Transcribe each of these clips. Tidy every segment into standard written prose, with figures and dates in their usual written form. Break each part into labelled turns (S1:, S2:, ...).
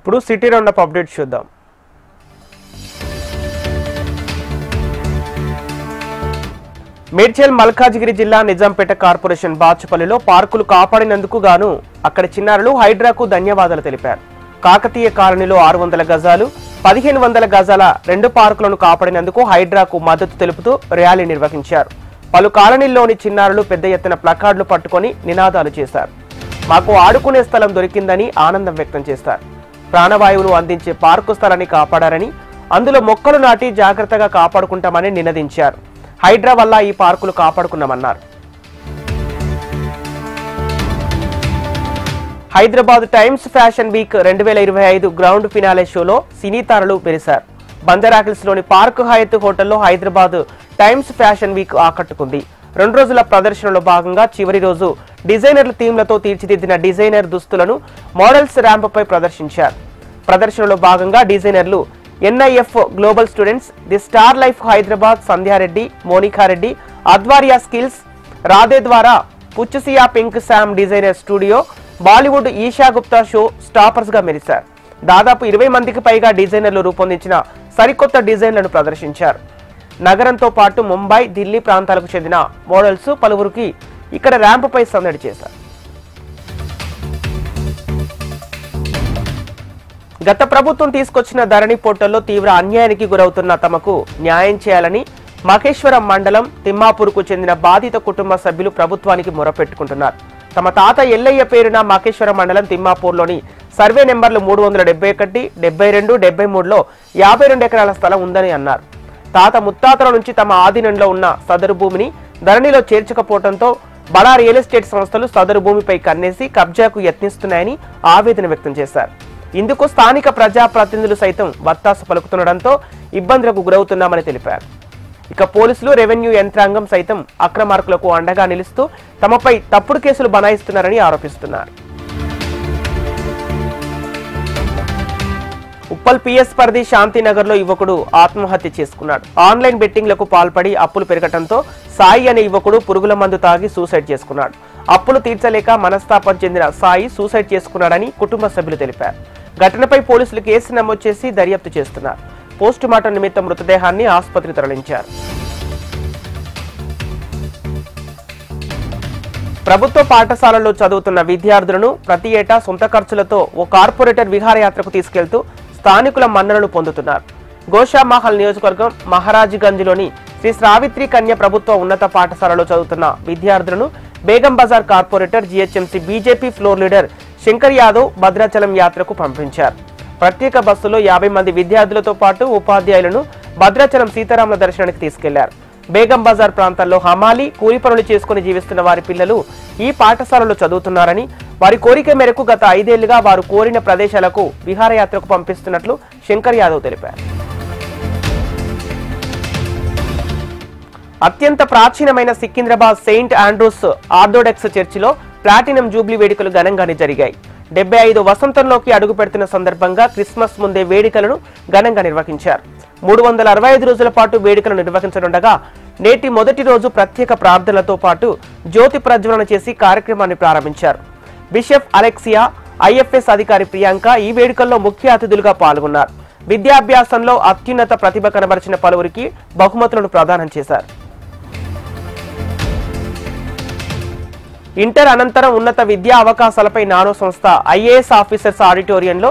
S1: ఇప్పుడు city round up update చూద్దాం. మేడ్చల్ మల్కాజిగిరి జిల్లా నిజాంపేట కార్పొరేషన్ బాచుపల్లిలో పార్కులు కాపాడినందుకు గాను అక్కడి చిన్నారులు హైడ్రాకు ధన్యవాదాలు తెలిపారు. కాకతీయ కాలనీలో 600 గజాలు 1500 గజాల 2 పార్కులను కాపాడినందుకు హైడ్రాకు మద్దతు తెలుపుతూ ర్యాలీ నిర్వహించారు. పలు కాలనీల్లోని చిన్నారులు పెద్ద ఎత్తున ప్లకార్డులు పట్టుకొని నినాదాలు చేశారు. మాకు ఆడుకునే స్థలం దొరికిందని ఆనందం వ్యక్తం చేశారు. ప్రాణవాయువును అందించే పార్కు స్థలాన్ని కాపాడారని, అందులో మొక్కలు నాటి జాగ్రత్తగా కాపాడుకుంటామని నినదించారు. హైడ్రా వల్ల ఈ పార్కులు కాపాడుకున్నామన్నారు. Hyderabad Times fashion week 2025 grand finale షోలో సినీ తారలు మెరిశారు. బంజారాహిల్స్ లోని పార్క్ హయత్ హోటల్లో హైదరాబాద్ టైమ్స్ ఫ్యాషన్ వీక్ ఆకట్టుకుంది. 2 రోజుల ప్రదర్శనలో భాగంగా చివరి రోజు డిజైనర్ల థీమ్లతో తీర్చిదిద్దిన డిజైనర్ దుస్తులను మోడల్స్ ర్యాంప్పై ప్రదర్శించారు. ప్రదర్శనలో భాగంగా డిజైనర్లు NIF global students, the star life Hyderabad Sandhya Reddy, Monika Reddy, అద్వారియా స్కిల్స్, రాధే ద్వారా, పుచ్చుసియా పింక్ శామ్ designer studio, Bollywood Esha Gupta showstoppers గా మెరిశారు. దాదాపు 20 మందికి పైగా డిజైనర్లు రూపొందించిన సరికొత్త డిజైన్లను ప్రదర్శించారు. నగరంతో పాటు ముంబై, ఢిల్లీ ప్రాంతాలకు చెందిన మోడల్స్ పలువురికి ఇక్కడ ర్యాంపుపై సందడి చేశారు. గత ప్రభుత్వం తీసుకొచ్చిన ధరణి పోర్టల్లో తీవ్ర అన్యాయానికి గురవుతున్న తమకు న్యాయం చేయాలని మహేశ్వరం మండలం తిమ్మాపూర్కు చెందిన బాధిత కుటుంబ సభ్యులు ప్రభుత్వానికి మొరపెట్టుకుంటున్నారు. తమ తాత ఎల్లయ్య పేరున మహేశ్వరం మండలం తిమ్మాపూర్లోని సర్వే నెంబర్లు 371, 72, 73లో 52 ఎకరాల స్థలం ఉందని అన్నారు. తాత ముత్తాతల నుంచి తమ ఆధీనంలో ఉన్న సదరు భూమిని ధరణిలో చేర్చకపోవడంతో బడా రియల్ ఎస్టేట్ సంస్థలు సదరు భూమిపై కన్నేసి కబ్జాకు యత్నిస్తున్నాయని ఆవేదన వ్యక్తం చేశారు. ఇందుకు స్థానిక ప్రజాప్రతినిధులు సైతం వత్తాసు పలుకుతుండటంతో ఇబ్బందులకు గురవుతున్నామని తెలిపారు. ఇక పోలీసులు, రెవెన్యూ యంత్రాంగం సైతం అక్రమార్కులకు అండగా నిలుస్తూ తమపై తప్పుడు కేసులు బనాయిస్తున్నారని ఆరోపిస్తున్నారు. ఉప్పల్ PS పరిధి శాంతినగర్ లో యువకుడు ఆత్మహత్య చేసుకున్నాడు. ఆన్లైన్ బెట్టింగ్లకు పాల్పడి అప్పులు పెరగటంతో సాయి అనే యువకుడు పురుగుల మందు తాగి సూసైడ్ చేసుకున్నాడు. అప్పులు తీర్చలేక మనస్తాపం చెందిన సాయి సూసైడ్ చేసుకున్నాడని కుటుంబ సభ్యులు తెలిపారు. ఘటనపై పోలీసులు కేసు నమోదు చేసి దర్యాప్తు చేస్తున్నారు. పోస్టుమార్టం నిమిత్తం మృతదేహాన్ని ఆసుపత్రికి తరలించారు. ప్రభుత్వ పాఠశాలల్లో చదువుతున్న విద్యార్థులను ప్రతి ఏటా సొంత ఖర్చులతో ఓ కార్పొరేటర్ విహారయాత్రకు తీసుకెళ్తూ స్థానికుల మన్ననలు పొందుతున్నారు. గోషామహల్ నియోజకవర్గం మహారాజ్గంజ్లోని శ్రీ సావిత్రి కన్య ప్రభుత్వ ఉన్నత పాఠశాలలో చదువుతున్న విద్యార్థులను Begum Bazar corporator GHMC BJP floor leader Shankar Yadav Bhadrachalam యాత్రకు పంపించారు. ప్రత్యేక బస్సులో 50 మంది విద్యార్థులతో పాటు ఉపాధ్యాయులను భద్రాచలం సీతారాముల దర్శనానికి తీసుకెళ్లారు. బేగం బజార్ ప్రాంతాల్లో హమాలి, కూలి పనులు చేసుకుని జీవిస్తున్న వారి పిల్లలు ఈ పాఠశాలలో చదువుతున్నారని, వారి కోరిక మేరకు గత 5 ఏళ్లుగా వారు కోరిన ప్రదేశాలకు విహారయాత్రకు పంపిస్తున్నట్లు శంకర్ యాదవ్ తెలిపారు. అత్యంత ప్రాచీనమైన సికింద్రాబాద్ సెయింట్ ఆండ్రూస్ ఆర్థోడాక్స్ చర్చిలో ప్లాటినం జూబ్లీ వేడుకలు ఘనంగానే జరిగాయి. 75 వసంతంలోకి అడుగు పెడుతున్న సందర్భంగా క్రిస్మస్ ముందే వేడుకలను ఘనంగా నిర్వహించారు. 365 రోజుల పాటు వేడుకలు నిర్వహించనుండగా నేటి మొదటి రోజు ప్రత్యేక ప్రార్థనలతో పాటు జ్యోతి ప్రజ్వలన చేసి కార్యక్రమాన్ని ప్రారంభించారు. బిషప్ అలెక్సియా, IFS అధికారి ప్రియాంక ఈ వేడుకల్లో ముఖ్య అతిథులుగా పాల్గొన్నారు. విద్యాభ్యాసంలో అత్యున్నత ప్రతిభ కనబరిచిన పలువురికి బహుమతులను ప్రదానం చేశారు. ఇంటర్ అనంతరం ఉన్నత విద్యా అవకాశాలపై నానో సంస్థ IAS ఆఫీసర్స్ ఆడిటోరియంలో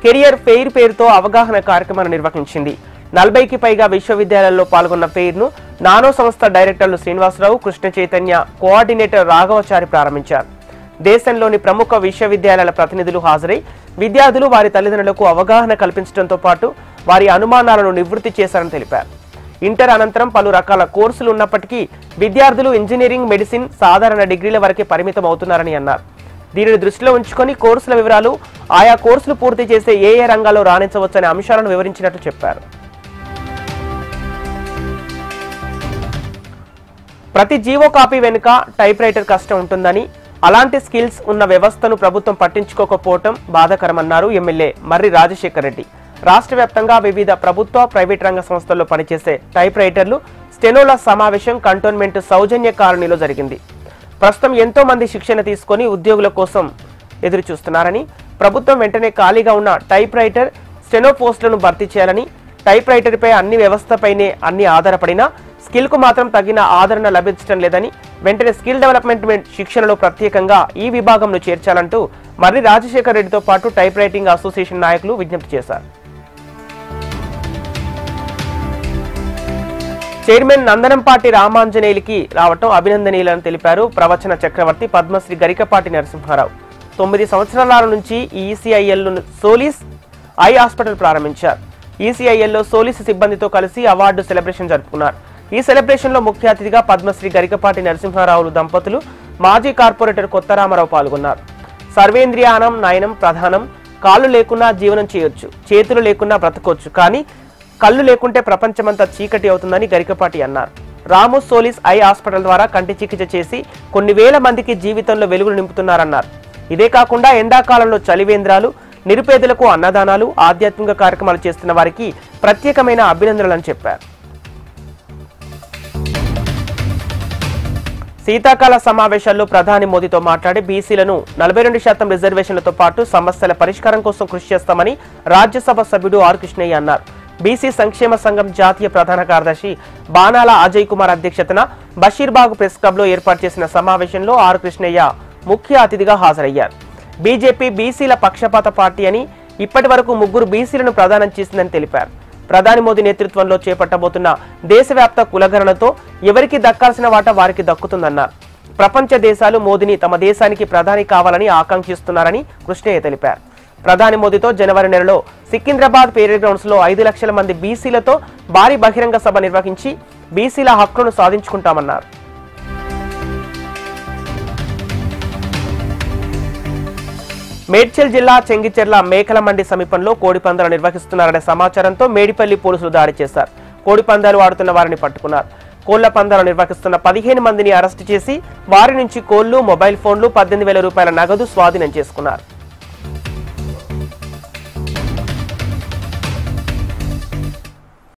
S1: కెరియర్ ఫెయిర్ పేరుతో అవగాహన కార్యక్రమాన్ని నిర్వహించింది. 40కి పైగా విశ్వవిద్యాలయాల్లో పాల్గొన్న ఫెయిర్ను నానో సంస్థ డైరెక్టర్లు శ్రీనివాసరావు, కృష్ణ చైతన్య, కోఆర్డినేటర్ రాఘవచారి ప్రారంభించారు. దేశంలోని ప్రముఖ విశ్వవిద్యాలయాల ప్రతినిధులు హాజరై విద్యార్థులు, వారి తల్లిదండ్రులకు అవగాహన కల్పించడంతో పాటు వారి అనుమానాలను నివృత్తి చేశారని తెలిపారు. ఇంటర్ అనంతరం పలు రకాల కోర్సులు ఉన్నప్పటికీ విద్యార్థులు ఇంజనీరింగ్, మెడిసిన్, సాధారణ డిగ్రీల వరకే పరిమితం అవుతున్నారని అన్నారు. దీనిని దృష్టిలో ఉంచుకొని కోర్సుల వివరాలు, ఆయా కోర్సులు పూర్తి చేసే ఏ రంగాల్లో రాణించవచ్చనే అంశాలను వివరించినట్లు చెప్పారు. ప్రతి జీవో కాపీ వెనుక టైప్ రైటర్ కష్టం ఉంటుందని, అలాంటి స్కిల్స్ ఉన్న వ్యవస్థను ప్రభుత్వం పట్టించుకోకపోవటం బాధాకరమన్నారు ఎమ్మెల్యే మర్రి రాజశేఖర్ రెడ్డి. రాష్ట్ర వ్యాప్తంగా వివిధ ప్రభుత్వ, ప్రైవేట్ రంగ సంస్థల్లో పనిచేసే టైప్ రైటర్లు స్టెనోల సమావేశం కంటోన్మెంట్ సౌజన్య కాలనీలో జరిగింది. ప్రస్తుతం ఎంతో మంది శిక్షణ తీసుకొని ఉద్యోగుల కోసం ఎదురు చూస్తున్నారని, ప్రభుత్వం వెంటనే ఖాళీగా ఉన్న టైప్ రైటర్, స్టెనో పోస్టులను భర్తీ చేయాలని, టైప్ రైటర్పై అన్ని వ్యవస్థపైనే అన్ని ఆధారపడినా స్కిల్కు మాత్రం తగిన ఆదరణ లభించడం లేదని, వెంటనే స్కిల్ డెవలప్మెంట్ శిక్షణలో ప్రత్యేకంగా ఈ విభాగంను చేర్చాలంటూ మర్రి రాజశేఖర్ రెడ్డితో పాటు టైప్ రైటింగ్ అసోసియేషన్ నాయకులు విజ్ఞప్తి చేశారు. చైర్మన్ నందనంపాటి రామాంజనేయులకి రావటం అభినందనీయులని తెలిపారు ప్రవచన చక్రవర్తి పద్మశ్రీ గరికపాటి నరసింహారావు. 9 సంవత్సరాల నుంచి ఈసీఐఎల్ సోలిస్ ఐ హాస్పిటల్ ప్రారంభించారు. ఈసీఐఎల్లో సోలిస్ సిబ్బందితో కలిసి అవార్డు సెలబ్రేషన్ జరుపుకున్నారు. ఈ సెలబ్రేషన్ లో ముఖ్య అతిథిగా పద్మశ్రీ గరికపాటి నరసింహారావులు దంపతులు, మాజీ కార్పొరేటర్ కొత్తరామారావు పాల్గొన్నారు. సర్వేంద్రియానం నయనం ప్రధానం. కాళ్ళు లేకున్నా జీవనం చేయొచ్చు, చేతులు లేకున్నా బ్రతకొచ్చు, కానీ కళ్ళు లేకుంటే ప్రపంచమంతా చీకటి అవుతుందని గరికపాటి అన్నారు. రాము సోలిస్ ఐ హాస్పిటల్ ద్వారా కంటి చికిత్స చేసి కొన్ని వేల మందికి జీవితంలో వెలుగులు నింపుతున్నారన్నారు. ఇదే కాకుండా ఎండాకాలంలో చలివేంద్రాలు, నిరుపేదలకు అన్నదానాలు, ఆధ్యాత్మిక కార్యక్రమాలు చేస్తున్న వారికి ప్రత్యేకమైన అభినందనలని చెప్పారు. శీతాకాల సమావేశాల్లో ప్రధాని మోదీతో మాట్లాడి బీసీలను 42% రిజర్వేషన్లతో పాటు సమస్యల పరిష్కారం కోసం కృషి చేస్తామని రాజ్యసభ సభ్యుడు ఆర్ కృష్ణయ్య అన్నారు. బీసీ సంక్షేమ సంఘం జాతీయ ప్రధాన కార్యదర్శి బాణాల అజయ్ కుమార్ అధ్యక్షతన బషీర్బాగ్ ప్రెస్ క్లబ్ లో ఏర్పాటు చేసిన సమావేశంలో ఆర్ కృష్ణయ్య ముఖ్య అతిథిగా హాజరయ్యారు. బీజేపీ బీసీల పక్షపాత పార్టీ అని, ఇప్పటి వరకు 3 బీసీలను ప్రదానం చేసిందని తెలిపారు. ప్రధాని మోదీ నేతృత్వంలో చేపట్టబోతున్న దేశవ్యాప్త కులగణనతో ఎవరికి దక్కాల్సిన వాటా వారికి దక్కుతుందన్నారు. ప్రపంచ దేశాలు మోదీని తమ దేశానికి ప్రధాని కావాలని ఆకాంక్షిస్తున్నారని కృష్ణయ్య తెలిపారు. ప్రధాని మోదీతో జనవరి నెలలో సికింద్రాబాద్ పేరేడ్ గ్రౌండ్స్ లో 5 లక్షల మంది బీసీలతో భారీ బహిరంగ సభ నిర్వహించి బీసీల హక్కులను సాధించుకుంటామన్నారు. మేడ్చల్ జిల్లా చెంగిచెర్ల మేకల మండి సమీపంలో కోడి పందాలు నిర్వహిస్తున్నారనే సమాచారంతో మేడిపల్లి పోలీసులు దాడి చేశారు. కోడి పందాలు ఆడుతున్న వారిని పట్టుకున్నారు. కోళ్ల పందాలు నిర్వహిస్తున్న 15 మందిని అరెస్టు చేసి వారి నుంచి కోళ్లు, మొబైల్ ఫోన్లు, 18,000 రూపాయల నగదు స్వాధీనం చేసుకున్నారు.